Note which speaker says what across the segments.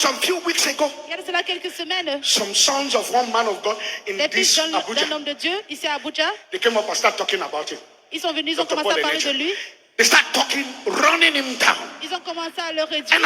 Speaker 1: Some few weeks ago,
Speaker 2: il y a de cela quelques semaines,
Speaker 1: some sons of one man of God in
Speaker 2: des
Speaker 1: this
Speaker 2: fils d'un
Speaker 1: Abuja,
Speaker 2: homme de Dieu ici à Abuja,
Speaker 1: they came up and started talking about him.
Speaker 2: ils sont venus, ils ont
Speaker 1: Dr.
Speaker 2: commencé à parler de lui.
Speaker 1: They start talking, running him down.
Speaker 2: Ils ont commencé à le réduire.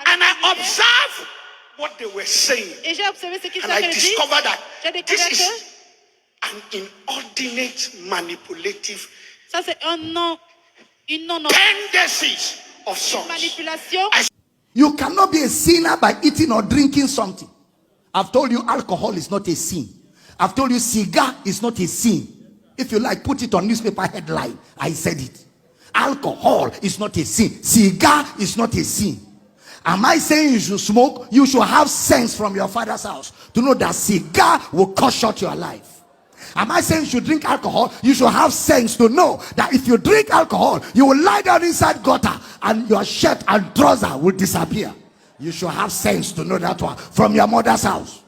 Speaker 1: And I observed what they were saying.
Speaker 2: Et j'ai observé ce qu'ils
Speaker 1: And I
Speaker 2: avaient dit.
Speaker 1: discovered that
Speaker 2: J'ai découvert
Speaker 1: this is
Speaker 2: que
Speaker 1: an inordinate, manipulative
Speaker 2: ça c'est une
Speaker 1: tendencies of sons.
Speaker 2: manipulation.
Speaker 3: You cannot be a sinner by eating or drinking something. I've told you alcohol is not a sin. I've told you cigar is not a sin. If you like, put it on newspaper headline. I said it. Alcohol is not a sin. Cigar is not a sin. Am I saying you should smoke? You should have sense from your father's house to know that cigar will cut short your life. Am I saying you should drink alcohol? You should have sense to know that if you drink alcohol, you will lie down inside gutter and your shirt and trouser will disappear. You should have sense to know that one from your mother's house.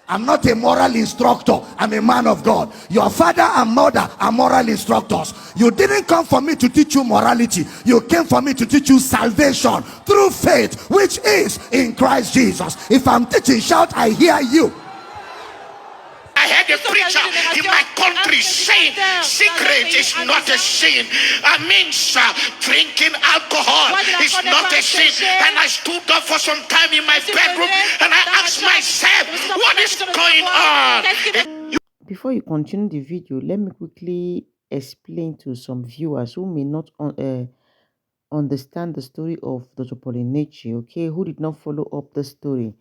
Speaker 3: I'm not a moral instructor. I'm a man of God. Your father and mother are moral instructors. You didn't come for me to teach you morality. You came for me to teach you salvation through faith, which is in Christ Jesus. If I'm teaching, shout, I hear you.
Speaker 1: I heard a preacher in my country saying cigarette is not a sin. I mean, sir, drinking alcohol is not a sin. And I stood up for some time in my bedroom and I asked myself, what is going on?
Speaker 4: Before you continue the video, let me quickly explain to some viewers who may not understand the story of Dr. Polinachi, okay, who did not follow up the story.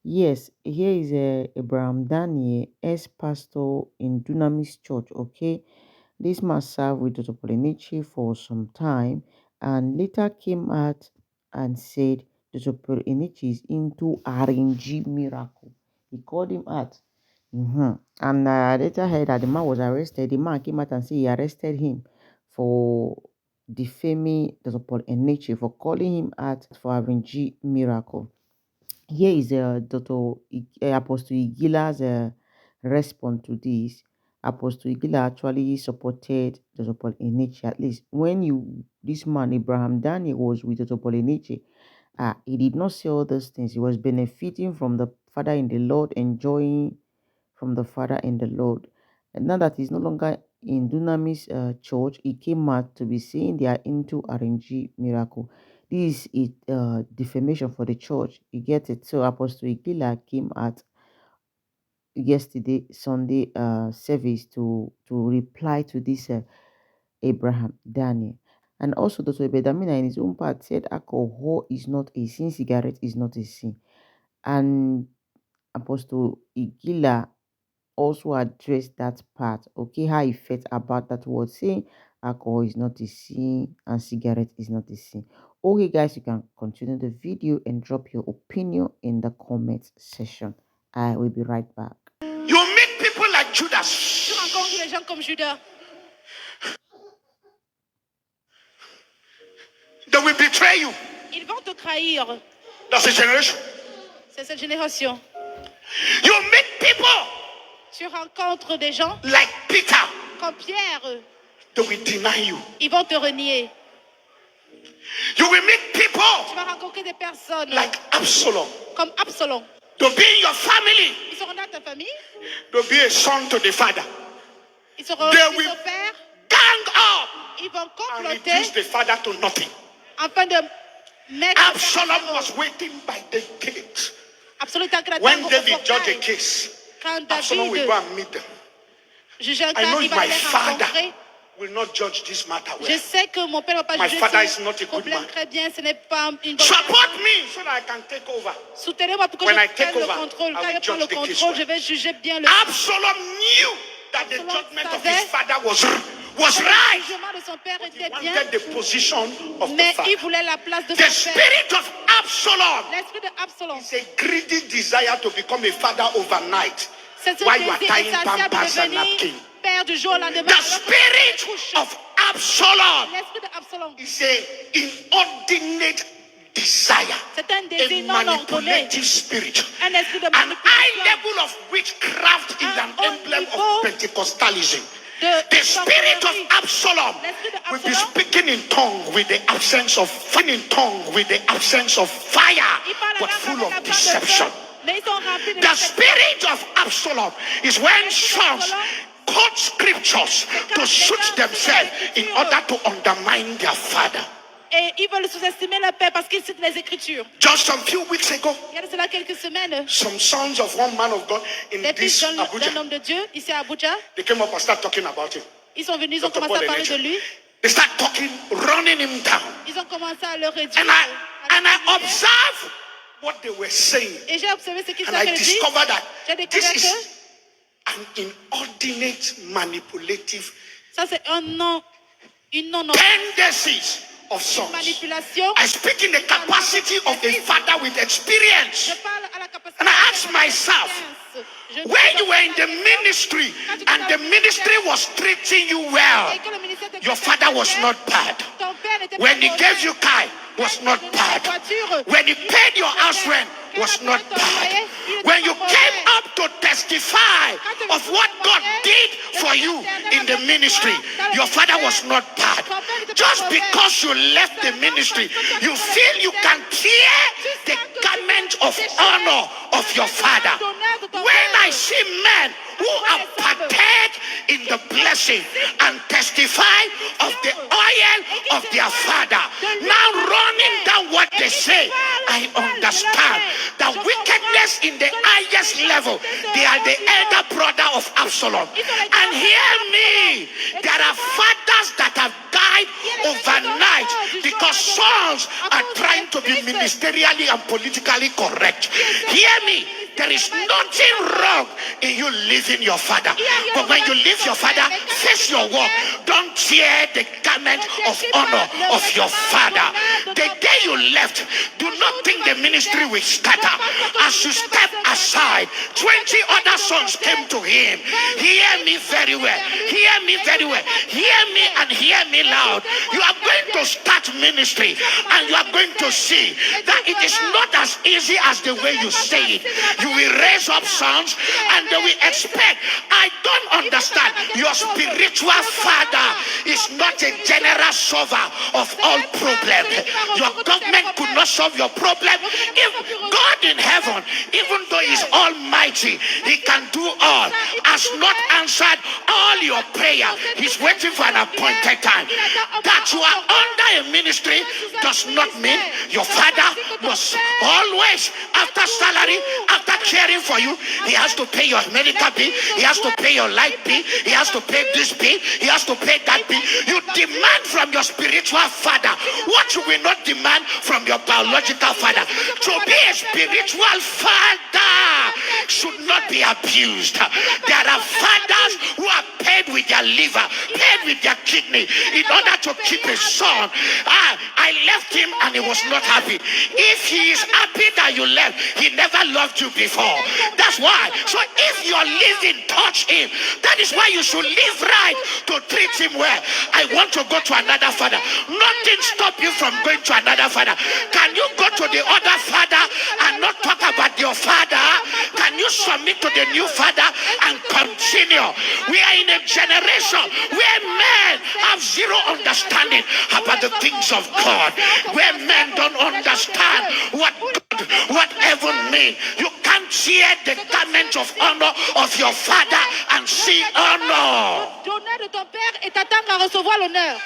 Speaker 4: Yes, here is Abraham Daniel, ex-pastor in Dunamis Church, okay. This man served with Dr. Polinachi for some time and later came out and said Dr. Polinachi is into RNG miracle. He called him out. And I later heard that the man was arrested. The man came out and said he arrested him for defaming Dr. Paul Eneche, for calling him out for RNG miracle. Here is Apostle Igila's response to this. Apostle Igila actually supported Dr. Paul Eneche. At least when this man Abraham Daniel was with Dr. Paul Eneche, he did not say all those things. He was benefiting from the Father in the Lord, enjoying from the Father in the Lord. And now that he's no longer in Dunamis church, he came out to be saying they are into RNG miracle. This is defamation for the church. You get it? So Apostle Iginla came out yesterday, Sunday service to reply to this Abraham Daniel. And also Dr. Abel Damina in his own part said alcohol is not a sin, cigarette is not a sin. And Apostle Iginla also address that part, okay, how he felt about that word, saying alcohol is not a sin and cigarette is not a sin. Okay guys, you can continue the video and drop your opinion in the comment section. I will be right back.
Speaker 1: You meet people like Judas.
Speaker 2: Tu rencontres des gens comme Judas.
Speaker 1: They will betray you.
Speaker 2: Ils vont te trahir.
Speaker 1: That's a generation.
Speaker 2: C'est cette génération.
Speaker 1: You meet people
Speaker 2: Tu rencontres des gens
Speaker 1: like Peter.
Speaker 2: comme Pierre.
Speaker 1: They will deny you.
Speaker 2: Ils vont te renier.
Speaker 1: You will meet people
Speaker 2: Tu vas rencontrer des personnes
Speaker 1: like Absalom.
Speaker 2: comme Absalom.
Speaker 1: They'll be in your family.
Speaker 2: Ils seront dans ta famille.
Speaker 1: They'll be a son to the father.
Speaker 2: Ils seront
Speaker 1: They
Speaker 2: fils
Speaker 1: will
Speaker 2: au père.
Speaker 1: gang up
Speaker 2: Ils vont
Speaker 1: and
Speaker 2: comploter
Speaker 1: reduce the father to nothing.
Speaker 2: afin de mettre
Speaker 1: Absalom was waiting by the gate.
Speaker 2: Absalom était en
Speaker 1: When
Speaker 2: train
Speaker 1: David
Speaker 2: de
Speaker 1: judged a case,
Speaker 2: quand
Speaker 1: Absalom will
Speaker 2: David
Speaker 1: go and meet them.
Speaker 2: jugeait un
Speaker 1: I
Speaker 2: cas,
Speaker 1: know
Speaker 2: il va
Speaker 1: my
Speaker 2: les
Speaker 1: father
Speaker 2: rencontrer.
Speaker 1: will not judge this matter well.
Speaker 2: Je sais que mon père ne va pas
Speaker 1: My
Speaker 2: juger
Speaker 1: father is
Speaker 2: ce
Speaker 1: not a good
Speaker 2: problème
Speaker 1: man.
Speaker 2: très bien. Ce n'est pas une bonne
Speaker 1: Support
Speaker 2: personne.
Speaker 1: me so that I can take over.
Speaker 2: Soutenez-moi pour que
Speaker 1: When I
Speaker 2: je
Speaker 1: take
Speaker 2: prenne le
Speaker 1: over,
Speaker 2: contrôle.
Speaker 1: I
Speaker 2: Quand
Speaker 1: will
Speaker 2: je prends
Speaker 1: judge
Speaker 2: le
Speaker 1: the case
Speaker 2: contrôle,
Speaker 1: well.
Speaker 2: je vais juger bien le
Speaker 1: Absalom knew that the
Speaker 2: Absalom
Speaker 1: judgment of
Speaker 2: savait
Speaker 1: his father was
Speaker 2: Le
Speaker 1: right.
Speaker 2: jugement de son père était
Speaker 1: He
Speaker 2: bien,
Speaker 1: wanted the position of the
Speaker 2: mais
Speaker 1: father.
Speaker 2: il voulait la place de
Speaker 1: The
Speaker 2: son père.
Speaker 1: spirit of Absalom
Speaker 2: L'esprit de Absalom,
Speaker 1: is a greedy desire to become a father overnight.
Speaker 2: c'est ce
Speaker 1: While you are
Speaker 2: désir
Speaker 1: tying
Speaker 2: insatiable
Speaker 1: pampers
Speaker 2: de
Speaker 1: and
Speaker 2: devenir
Speaker 1: napkin.
Speaker 2: père du jour au lendemain.
Speaker 1: The
Speaker 2: alors que
Speaker 1: spirit
Speaker 2: couche.
Speaker 1: of Absalom
Speaker 2: L'esprit de Absalom,
Speaker 1: is a inordinate desire,
Speaker 2: c'est un
Speaker 1: a
Speaker 2: désir non ordonné,
Speaker 1: manipulative spirit.
Speaker 2: un esprit de
Speaker 1: An high
Speaker 2: manipulation.
Speaker 1: level of witchcraft is an
Speaker 2: haut
Speaker 1: emblem
Speaker 2: niveau
Speaker 1: of Pentecostalism. The spirit of Absalom will be speaking in tongue with the absence of fire, but full of deception. The spirit of Absalom is when sons quote scriptures to suit themselves in order to undermine their father.
Speaker 2: Et ils veulent sous-estimer leur père parce qu'ils citent les Écritures.
Speaker 1: Just some few weeks ago,
Speaker 2: Il y a de cela quelques semaines,
Speaker 1: some sons of one man of God in
Speaker 2: des
Speaker 1: this
Speaker 2: fils d'un
Speaker 1: Abuja,
Speaker 2: homme de Dieu, ici à Abuja,
Speaker 1: they came up and started talking about him.
Speaker 2: ils sont venus, ils ont
Speaker 1: Dr.
Speaker 2: commencé à
Speaker 1: Paul
Speaker 2: parler
Speaker 1: Eneche.
Speaker 2: de lui.
Speaker 1: They start talking, running him down.
Speaker 2: Ils ont commencé à le réduire.
Speaker 1: And I observed what they were saying.
Speaker 2: Et j'ai observé ce qu'ils
Speaker 1: And
Speaker 2: ont
Speaker 1: I
Speaker 2: dit.
Speaker 1: discovered that
Speaker 2: J'ai découvert
Speaker 1: this
Speaker 2: que
Speaker 1: is an inordinate, manipulative
Speaker 2: ça c'est une non
Speaker 1: tendencies of sons.
Speaker 2: manipulation.
Speaker 1: I speak in the capacity of a father with experience.
Speaker 2: Je parle à la capacité.
Speaker 1: And I ask myself, when you were in the ministry and the ministry was treating you well, your father was not bad. When he gave you car, was not bad. When he paid your house rent, was not bad. When you came up to testify of what God did for you in the ministry, your father was not bad. Just because you left the ministry, you feel you can tear the garment of honor of your father. When I see men who have partaken in the blessing and testify of the oil of their father, now running down what they say, I understand that wickedness in the highest level, they are the elder brother of Absalom. And hear me, there are fathers that have died overnight because sons are trying to be ministerially and politically correct. Hear me, there is nothing wrong in you leaving your father. But when you leave your father, face your work. Don't tear the garment of honor of your father. The day you left, do not think the ministry will scatter. As you step aside, 20 other sons came to him. Hear me very well. Hear me very well. Hear me and hear me loud. You are going to start ministry and you are going to see that it is not as easy as the way you say it. You will raise up sons and they will expect. I don't understand. Your spiritual father is not a general solver of all problems. Your government could not solve your problem. If God in heaven, even though he's almighty, he can do all, has not answered all your prayer. He's waiting for an appointed time. That you are under a ministry does not mean your father must always, after salary, after caring for you, he has to pay your medical bill, he has to pay your light bill, he has to pay this bill, he has to pay that bill. You demand from your spiritual father what you will not demand from your biological father. To be a spiritual father should not be abused. There are fathers who are paid with their liver, paid with their kidney in order to keep a son. I left him and he was not happy. If he is happy that you left, he never loved you before. That's why. So if your living touch him, that is why you should live right to treat him well. I want to go to another father. Nothing stop you from going to another father. Can you go to the other father and not talk about your father? Can you submit to the new father and continue? We are in a generation where men have zero understanding about the things of God, where men don't understand what God, what heaven means. You can't tear the garment of honor of your father and see honor.
Speaker 2: Donner de ton père et t'attendre à recevoir l'honneur.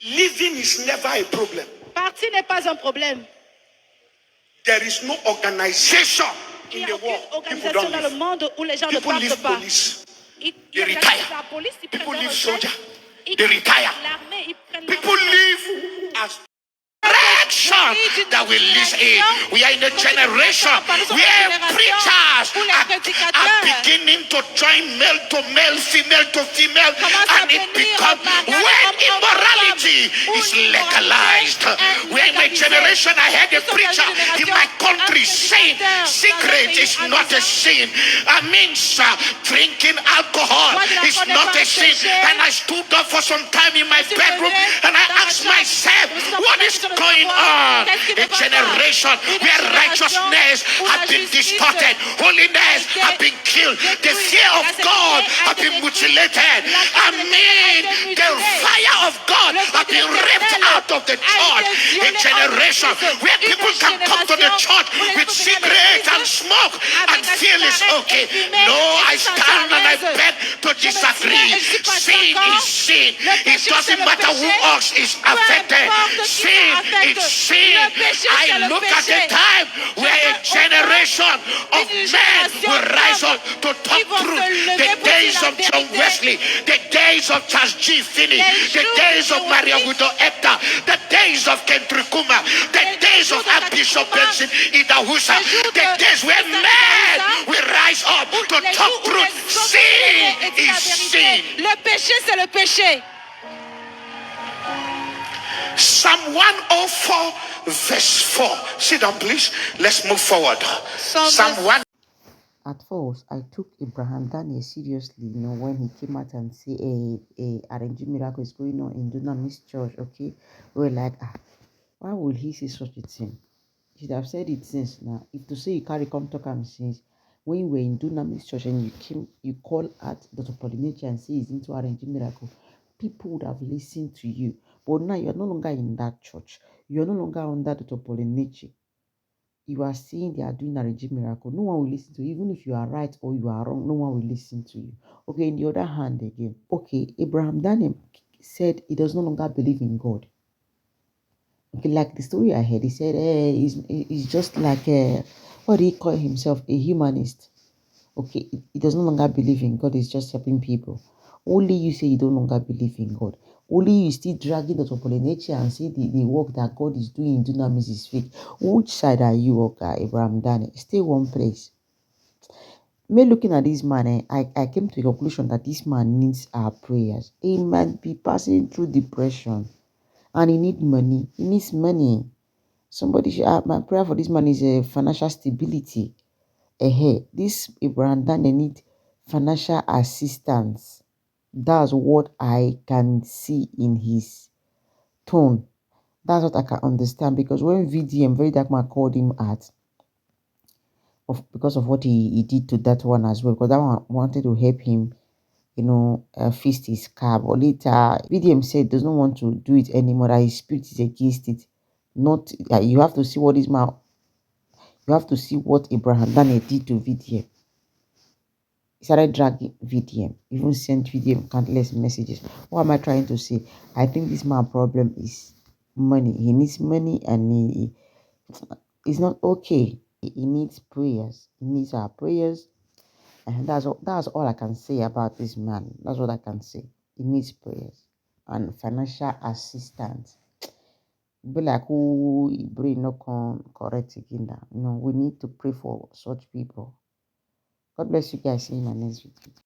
Speaker 1: Living is never a problem.
Speaker 2: Parti n'est pas un problème.
Speaker 1: There is no organization
Speaker 2: Il
Speaker 1: in
Speaker 2: n'y a
Speaker 1: the
Speaker 2: aucune
Speaker 1: world. People
Speaker 2: organisation
Speaker 1: don't
Speaker 2: dans le
Speaker 1: live.
Speaker 2: monde où les gens ne
Speaker 1: People
Speaker 2: partent
Speaker 1: leave
Speaker 2: pas.
Speaker 1: police.
Speaker 2: Il
Speaker 1: They
Speaker 2: y a des gens
Speaker 1: retire.
Speaker 2: qui sont à la police, ils
Speaker 1: People
Speaker 2: prennent leur
Speaker 1: leave
Speaker 2: retraite.
Speaker 1: soldier.
Speaker 2: Ils
Speaker 1: They
Speaker 2: quittent
Speaker 1: retire.
Speaker 2: l'armée, ils prennent leur
Speaker 1: People
Speaker 2: retraite.
Speaker 1: live as direction that will lead in. We are in a generation where preachers are beginning to join male to male, female to female, and it becomes when immorality is legalized. We are in a generation. I heard a preacher in my country saying secret is not a sin. I mean, drinking alcohol is not a sin. And I stood up for some time in my bedroom and I asked myself, what is going on.
Speaker 2: Qu'est-ce qui ne
Speaker 1: A
Speaker 2: va pas?
Speaker 1: generation
Speaker 2: Une
Speaker 1: where
Speaker 2: génération
Speaker 1: righteousness
Speaker 2: où la
Speaker 1: has been
Speaker 2: justice
Speaker 1: distorted, holiness
Speaker 2: été
Speaker 1: has been killed, the
Speaker 2: détruite,
Speaker 1: fear
Speaker 2: la
Speaker 1: of
Speaker 2: sainteté
Speaker 1: God
Speaker 2: a
Speaker 1: has
Speaker 2: été
Speaker 1: been
Speaker 2: détruite,
Speaker 1: mutilated.
Speaker 2: la
Speaker 1: I
Speaker 2: crainte de l'Éternel a
Speaker 1: mean,
Speaker 2: été
Speaker 1: the
Speaker 2: mutilée.
Speaker 1: fire of God
Speaker 2: Le feu
Speaker 1: has
Speaker 2: de
Speaker 1: been ripped
Speaker 2: l'Éternel
Speaker 1: out of the
Speaker 2: a
Speaker 1: church.
Speaker 2: été
Speaker 1: A
Speaker 2: violé
Speaker 1: generation
Speaker 2: en Église.
Speaker 1: where
Speaker 2: Une
Speaker 1: people can come to the
Speaker 2: génération
Speaker 1: church
Speaker 2: où les
Speaker 1: with
Speaker 2: gens peuvent venir à
Speaker 1: cigarettes and
Speaker 2: l'église
Speaker 1: smoke and
Speaker 2: avec la
Speaker 1: feel it's
Speaker 2: cigarette
Speaker 1: okay.
Speaker 2: et fumer
Speaker 1: No,
Speaker 2: et
Speaker 1: I
Speaker 2: se sentir à
Speaker 1: stand and I
Speaker 2: l'aise.
Speaker 1: beg to
Speaker 2: Je me tiens
Speaker 1: disagree.
Speaker 2: et je suis pas
Speaker 1: Sin
Speaker 2: d'accord.
Speaker 1: is sin.
Speaker 2: Le
Speaker 1: It
Speaker 2: péché, c'est
Speaker 1: doesn't
Speaker 2: le
Speaker 1: matter who
Speaker 2: péché.
Speaker 1: else is
Speaker 2: Peu
Speaker 1: affected.
Speaker 2: importe qui
Speaker 1: Sin
Speaker 2: ça affecte.
Speaker 1: is sin.
Speaker 2: Le péché, c'est
Speaker 1: I
Speaker 2: le
Speaker 1: look at the
Speaker 2: péché.
Speaker 1: time where a generation of
Speaker 2: Une
Speaker 1: men
Speaker 2: génération
Speaker 1: will rise up
Speaker 2: d'hommes
Speaker 1: to talk
Speaker 2: qui vont
Speaker 1: truth.
Speaker 2: se lever
Speaker 1: The
Speaker 2: pour dire
Speaker 1: days
Speaker 2: la
Speaker 1: of John
Speaker 2: vérité.
Speaker 1: Wesley, the days of Charles G. Finney,
Speaker 2: Les
Speaker 1: the
Speaker 2: jours
Speaker 1: days
Speaker 2: de
Speaker 1: of Maria
Speaker 2: Wesley.
Speaker 1: Widow Epta, the days of Kendrick Kuma, the
Speaker 2: Les
Speaker 1: days
Speaker 2: jours
Speaker 1: of
Speaker 2: de
Speaker 1: Archbishop
Speaker 2: Kendrick Kuma.
Speaker 1: Benson Idahusa,
Speaker 2: Les jours
Speaker 1: the
Speaker 2: de
Speaker 1: days where
Speaker 2: Benson
Speaker 1: men
Speaker 2: Idahusa.
Speaker 1: will rise up to
Speaker 2: Les
Speaker 1: talk
Speaker 2: jours où
Speaker 1: truth.
Speaker 2: les hommes se
Speaker 1: Sin
Speaker 2: levaient et disent
Speaker 1: is
Speaker 2: la
Speaker 1: sin.
Speaker 2: vérité. Le péché, c'est le péché.
Speaker 1: Psalm 104 verse 4. Sit down, please. Let's move forward. Psalm 1.
Speaker 4: At first, I took Abraham Daniel seriously, when he came out and say a arranged miracle is going on in Dunamis church, okay? We were like, why would he say such a thing? He should have said it since now. If to say you carry come talk and since when you were in Dunamis church and you call at Dr. Polynature and say he's into arranged miracle, people would have listened to you. But now you're no longer in that church. You're no longer under Dr. Polynature. You are saying they are doing a regime miracle. No one will listen to you. Even if you are right or you are wrong, no one will listen to you. Okay, in the other hand again, okay, Abraham Daniel said he does no longer believe in God. Okay, like the story I heard, he said he's just like what do he call himself? A humanist. Okay, he does no longer believe in God, he's just helping people. Only you say you don't longer believe in God. Only you still dragging the nature and say the work that God is doing in Dunamis is fake. Which side are you, okay, Abraham Daniel? Stay one place. Me looking at this man, I came to the conclusion that this man needs our prayers. He might be passing through depression and he needs money. He needs money. Somebody should have my prayer for this man is a financial stability. This Abraham Daniel need financial assistance. That's what I can see in his tone. That's what I can understand because when VDM, Very Dark Man, called him out because of what he did to that one as well, because that one wanted to help him, feast his car. But later, VDM said does not want to do it anymore, that his spirit is against it. Not you have to see what this man, you have to see what Abraham Daniel did to VDM. He started dragging VDM, even sent VDM countless messages. What am I trying to say? I think this man's problem is money. He needs money and he's not okay. He needs prayers. He needs our prayers. And that's all I can say about this man. That's what I can say. He needs prayers and financial assistance. Be like who brain no correct again. We need to pray for such people. God bless you guys. See you in my next video.